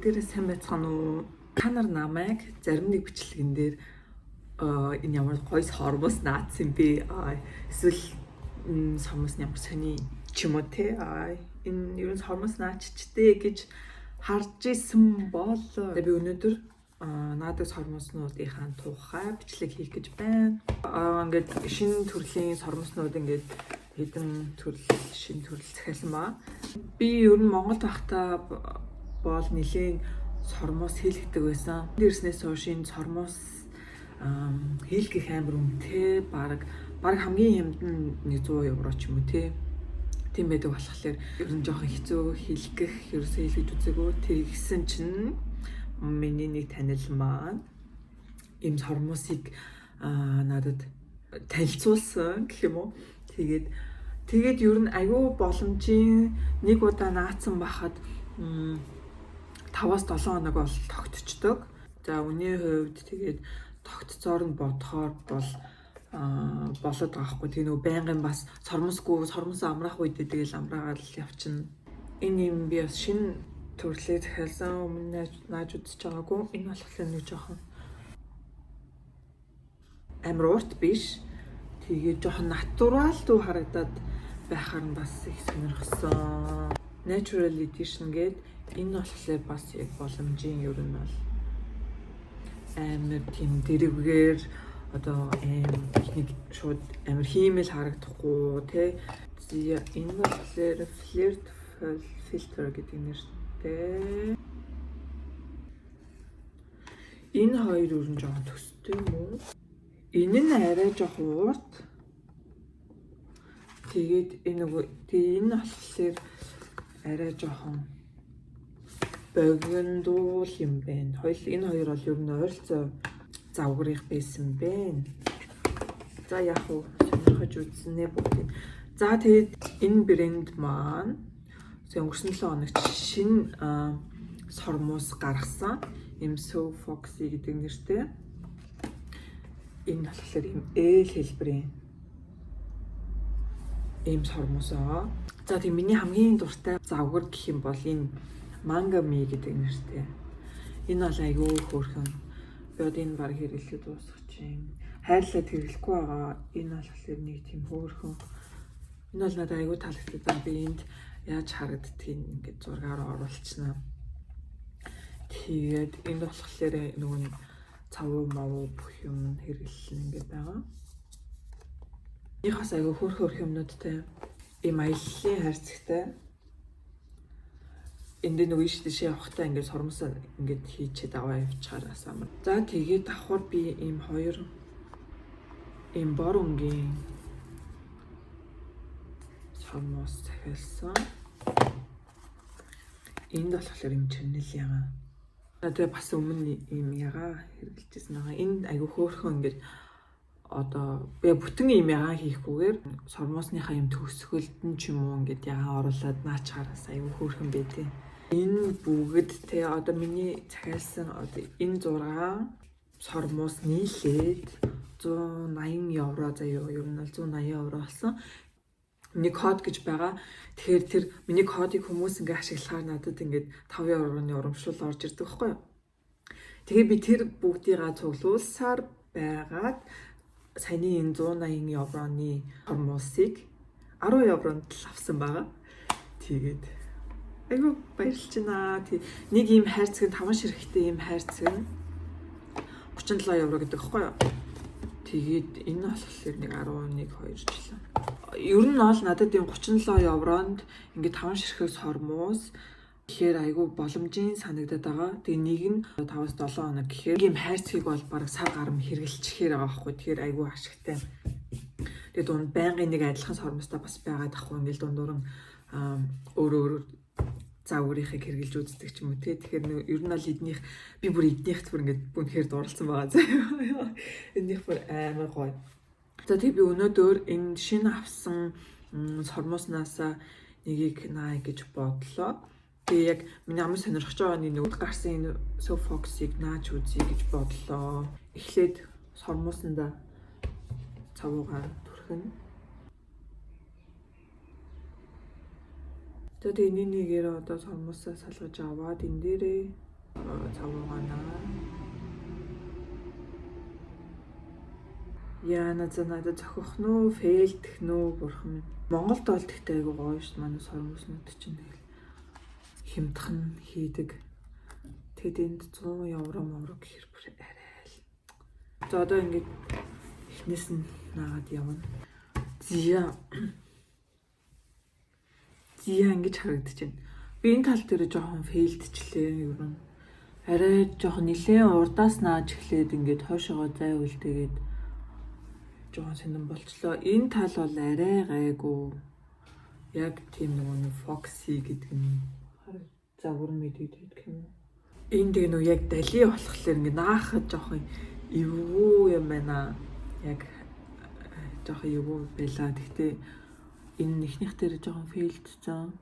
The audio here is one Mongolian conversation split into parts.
бүгдээрээ сайн байцгаана уу? Та нар намайг зарим нэг бичлэгэн дээр энэ ямар гоё сормос наацсан бэ? Эсвэл сормос ямар сони ч юм уу те? Энэ ер нь сормос нааччтэй гэж харж исэн бол би өнөөдөр наадаг сормоснуудынхаа тухай бичлэг хийх гэж байна. Ингээд шинэ төрлийн сормоснууд ингээд хэдэн шинэ төрөл захиалсан ба. Би ер нь Монголд байхдаа бол нэлийн сормос хийлгдэг байсан. Дээрснээс хойш энэ сормос хийлгэх амар үнэтэй баг хамгийн хямд нь 100 евро ч юм уу тийм байдаг болохоор ер нь жоохон хэцүү хийлгэх ерөөсөө хийлгэж үзээгүй. Тэгсэн чинь миний нэг танил маань ийм сормосыг надад танилцуулсан гэх юм уу. Тэгээд ер нь аюу боломжийн нэг удаа наацсан байхад 5-7 хоног бол тогтцдог. За үний хувьд тэгээд тогтцоор нь бодохоор бол болоод байгаа хгүй. Тэгээ нөгөө байнгын бас сормос амраах үедээ тэгэл амраагаад явчихна. Энэ юм би бас шинэ төрлөө захиалсан. Өмнө нааж үзэж байгаагүй. Энэ болохоор нэг жоохон амар урт биш. Тэгээд жоохон натурал дүү харагдаад байхаар нь бас их сонирхсан. Natural edition гээд энэ болохоор бас яг боломжийн ер нь бол амар тийм дэрвгээр одоо нэг шууд амар хиймэл харагдахгүй тий. Энэ болохоор flirt filter гэдэг нэртэй. Энэ хоёр ер нь жоохон төстэй юм уу? Энэ нь арай жоохон урт. Тэгээд энэ болохоор арай жоохон богиндуул юм байна. Энэ хоёр бол ер нь ойролцоо завгарих байсан байна. За яг уу сонирхож үзснэ бүгд. За тэгээд энэ брэнд маань өнгөрсөн 7 хоногт шинэ сормос гаргасан. Им So Foxy гэдэг нэртэй. Энэ болохоор им L хэлбэрийн ийм сормосоо. За тийм миний хамгийн дуртай завгар гэх юм бол энэ Manga Me гэдэг нэртэй. Энэ бол айгүй хөөрхөн. Би одоо энэ баг хэрэглээд дуусгах чинь. Хайрлаад хэрэглэхгүй байгаа. Энэ болохоор нэг тийм хөөрхөн. Энэ бол надад айгүй таалагддаг. Би энд яаж харагддгийг ингээд зургаар оруулчихна. Тэгээд энд болохоор нөгөө цавуу мавуу бүх юм хэрэглэн ингээд байгаа. Ихас айгүй хөөрхөн юмнуудтай. Ийм аяллаа хайрцагтай. Энд нөгөө ишдэж явахтаа ингээд сормос ингээд хийчихэд аваа явчихараас амар. За тэгээд давхар би ийм хоёр ийм бор өнгийн сормос захиалсан. Энд болохоор ийм чанэл ягаа. Тэгээд бас өмнө ийм ягаа хэрэгжилжсэн байгаа. Энд айгүй хөөрхөн ингээд одоо би бүтэн ийм ягаа хийхгүйгээр сормосныхаа ийм төгсгөлд нь ч юм уу ингээд ягаа оруулаад наачаараас айгүй хөөрхөн байдیں۔ Энэ бүгд те одоо миний захиалсан одоо энэ 6 сормос нийлээд 180 евро заяа ер нь бол 180 евро болсон. Миний код гэж байгаа. Тэгэхээр тэр миний кодыг хүмүүс ингээ ашиглахаар надад ингээд 5 евроны урамшуул орж ирдэг байхгүй юу? Тэгээ би тэр бүгдийг цуглуулсаар байгаад саяны энэ 180 евроны сормосыг 10 евронд л авсан байгаа. Тэгээд айгүй баярлж байна. Нэг ийм хайрцаг 5 ширхэгтэй ийм хайрцаг 37 евро гэдэг байхгүй юу? Тэгээд энэ болохоор нэг 11-2 жил. Ер нь бол надад ийм 37 евронд ингээд 5 ширхэг сормос гэхээр айгүй боломжийн санагдаад байгаа. Тэгээ нэг нь 5-7 хоног гэхээр ийм хайрцгийг бол бараг сар гарам хэрэглэчихээр байгаа байхгүй. Тэгэхээр айгүй ашигтай. Тэгээ дунд байнгын нэг адилхан сормостой бас байгаад ахгүй ингээд дундууран өөр завгаарыг хэрэгжилж үздэг ч юм уу тий. Тэгэхээр ер нь бол эднийх би бүр эднийхт бүр ингээд бүнхээр дурлцсан байгаа заяа. Эднийх бүр амар гоё. За тий би өнөөдөр энэ шинэ авсан сормоснаас нэгийг наа гэж бодлоо. Тэгээ яг миний амар сонирхож байгаа нэг гарсан энэ So Foxy-г наач үзье гэж бодлоо. Эхлээд сормосонда цавуугаар түрхэн. Тэгээд энэ нэгээр одоо сормосоо салгаж аваад энэ дээрээ цавуугаана. Яана за надад зохих нү, фейлдэх нү бурхан минь. Монголд бол тэгтээ айгу гоё шүү. Манай сормоснууд чинь тэгэл хямдхан хийдэг. Тэгэд энд 100 евро гэхэр бүр арай л. За одоо ингээд эхнээс нь наагаад явна. Зя ингэж харагдчихэв. Би энэ тал дээр жоохон фейлдчихлээ ер нь. Арай жоохон нэлээд урдаас нааж эхлээд ингээд хойшоогоо зай үлдээгээд жоохон сонирн болчлоо. Энэ тал бол арай гайгүй. Яг тийм нэг фокси гэдэг нь загвар мэдээд юм. Энд нэг нөө яг дали болохоор ингээд наахад жоохон эвгүй юм байна. Яг жоохон эвгүй байла. Гэхдээ энэ ихнийх дээр жоохон фейлдсэн.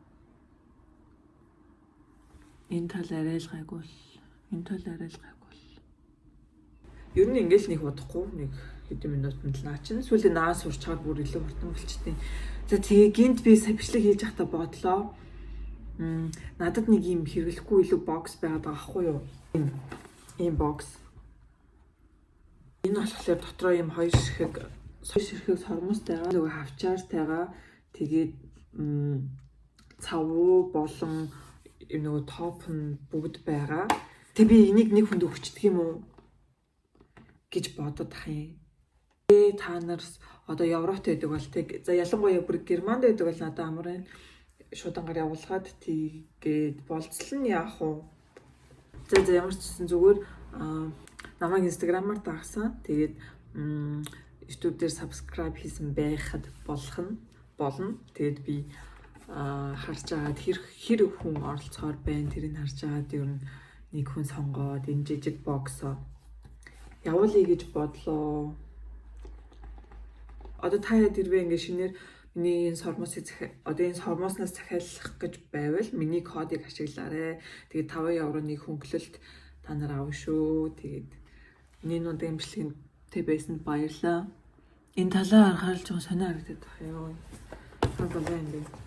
Энэ тал арай л гайгүй бол. Ер нь ингээл нэг бодохгүй нэг хэдэн минутанд л наа чинь сүүлийн наа сурчаад бүр илүү хурдан болчихдээ. За тэгээ гинт би бичлэг хийж байхдаа бодлоо. Надад нэг юм хэрэглэхгүй илүү бокс байгаад байгаа ахгүй юу? Ийм бокс. Энэ болохоор дотроо ийм хоёр ширхэг сормостойгаа нөгөө хавчаартайгаа тэгээд цавуу болон нөгөө топ нь бүгд байгаа. Тэг би энийг нэг хүнд өгчдөг юм уу гэж бодод ах юм. Та нар одоо Европт байдаг бол тэг. За ялангуяа бүр Германд байдаг бол надад амар байна. Шудангаар явуулгаад тийгээд болцол нь яах вэ? За ямар ч гэсэн зүгээр намайг инстаграмаар дагсан. Тэгээд YouTube дээр subscribe хийсэн байхад болно. Тэгээд би харж агаад хэр хүн оролцохоор байна тэрийг харж агаад ер нь нэг хүн сонгоод энэ жижиг боксоо явуулъя гэж бодлоо. Одоо та хэд ирвэ ингээ шинээр миний энэ сормоснаас захиалах гэж байвал миний кодыг ашиглаарай. Тэгээд 5 евроны хөнгөлөлт та нар авна шүү. Тэгээд миний нунд имжлэгтэй байсанд баярлалаа. Энэ талаа харахаар ч сонио харагдаад байна. Яа. Та болоо энэ.